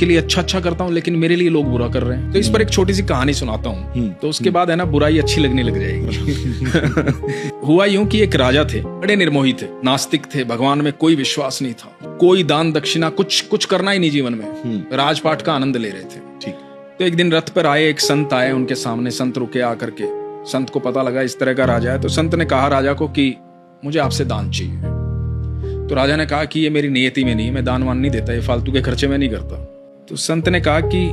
सबके लिए अच्छा अच्छा करता हूँ लेकिन मेरे लिए लोग बुरा कर रहे हैं। तो इस पर एक छोटी सी कहानी सुनाता हूँ, तो उसके बाद है ना बुराई अच्छी लगने लग जाएगी। हुआ यूं कि एक राजा थे, बड़े निर्मोही थे, नास्तिक थे, भगवान में कोई विश्वास नहीं था, कोई दान दक्षिणा कुछ करना ही नहीं जीवन में, राजपाट का आनंद ले रहे थे। ठीक। तो एक दिन रथ पर आए, एक संत आए उनके सामने। संत रुके आकर के, संत को पता लगा इस तरह का राजा है, तो संत ने कहा राजा को कि मुझे आपसे दान चाहिए। तो राजा ने कहा कि ये मेरी नियति में नहीं, मैं दान वान नहीं देता, ये फालतू के खर्चे में नहीं करता। तो संत ने कहा कि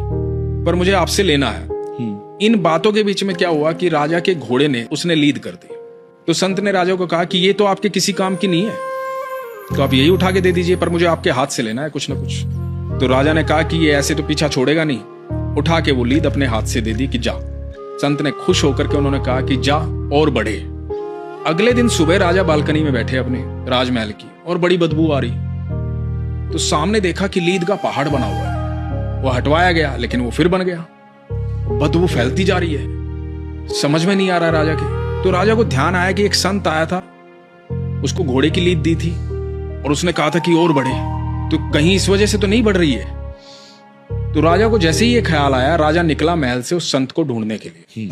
पर मुझे आपसे लेना है। इन बातों के बीच में क्या हुआ कि राजा के घोड़े ने उसने लीद कर दी। तो संत ने राजा को कहा कि ये तो आपके किसी काम की नहीं है, तो आप यही उठा के दे दीजिए, पर मुझे आपके हाथ से लेना है कुछ ना कुछ। तो राजा ने कहा कि ये ऐसे तो पीछा छोड़ेगा नहीं, उठा के वो लीद अपने हाथ से दे दी कि जा। संत ने खुश होकर के उन्होंने कहा कि जा और बढ़े। अगले दिन सुबह राजा बालकनी में बैठे अपने राजमहल की, और बड़ी बदबू आ रही। तो सामने देखा कि लीद का पहाड़ बना हुआ है। वो हटवाया गया लेकिन वो फिर बन गया, बदबू फैलती जा रही है, समझ में नहीं आ रहा राजा के। तो राजा को ध्यान आया कि एक संत आया था, उसको घोड़े की लीद दी थी और उसने कहा था कि और बढ़े, तो कहीं इस वजह से तो नहीं बढ़ रही है। तो राजा को जैसे ही ये ख्याल आया, राजा निकला महल से उस संत को ढूंढने के लिए।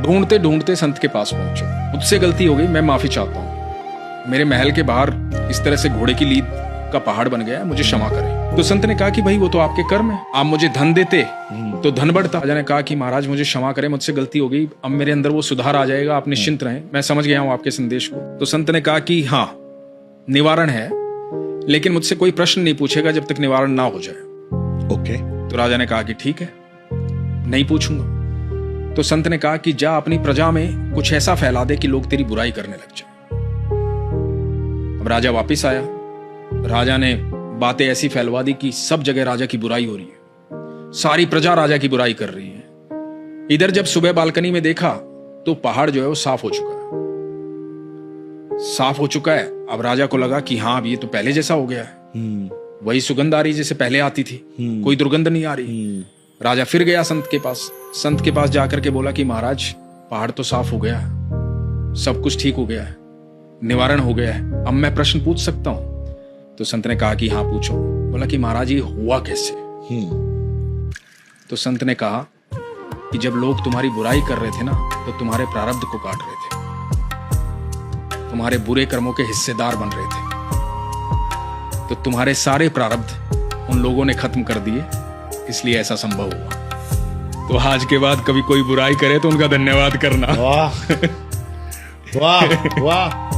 ढूंढते ढूंढते संत के पास पहुंचा। मुझसे गलती हो गई, मैं माफी चाहता हूँ, मेरे महल के बाहर इस तरह से घोड़े की लीद का पहाड़ बन गया, मुझे क्षमा करें। तो संत ने कहा कि भाई वो तो आपके कर्म है, आप मुझे धन देते तो धन बढ़ता। राजा ने कहा कि महाराज मुझे क्षमा करें, मुझसे गलती हो गई, अब मेरे अंदर वो सुधार आ जाएगा, आप निश्चिंत रहें, मैं समझ गया हूँ आपके संदेश को। तो संत ने कहा कि हाँ निवारण है, लेकिन मुझसे कोई प्रश्न नहीं पूछेगा जब तक निवारण ना हो जाए। ओके। तो राजा ने कहा कि ठीक है, नहीं पूछूंगा। तो संत ने कहा कि जा अपनी प्रजा में कुछ ऐसा फैला दे कि लोग तेरी बुराई करने लग जाए। अब राजा वापिस आया, राजा ने बातें ऐसी फैलवा दी कि सब जगह राजा की बुराई हो रही है, सारी प्रजा राजा की बुराई कर रही है। इधर जब सुबह बालकनी में देखा तो पहाड़ जो है वो साफ हो चुका है, साफ हो चुका है। अब राजा को लगा कि हाँ अब ये तो पहले जैसा हो गया है, वही सुगंध आ रही जैसे पहले आती थी, कोई दुर्गंध नहीं आ रही। राजा फिर गया संत के पास। संत के पास जाकर के बोला कि महाराज पहाड़ तो साफ हो गया है, सब कुछ ठीक हो गया है, निवारण हो गया है, अब मैं प्रश्न पूछ सकता हूं? तो संत ने कहा कि हाँ पूछो। बोला कि महाराज ये हुआ कैसे? तो संत ने कहा कि जब लोग तुम्हारी बुराई कर रहे थे ना, तो तुम्हारे प्रारब्ध को काट रहे थे, तुम्हारे बुरे कर्मों के हिस्सेदार बन रहे थे, तो तुम्हारे सारे प्रारब्ध उन लोगों ने खत्म कर दिए, इसलिए ऐसा संभव हुआ। तो आज के बाद कभी कोई बुराई करे तो उनका धन्यवाद करना। वाह वाह वाह।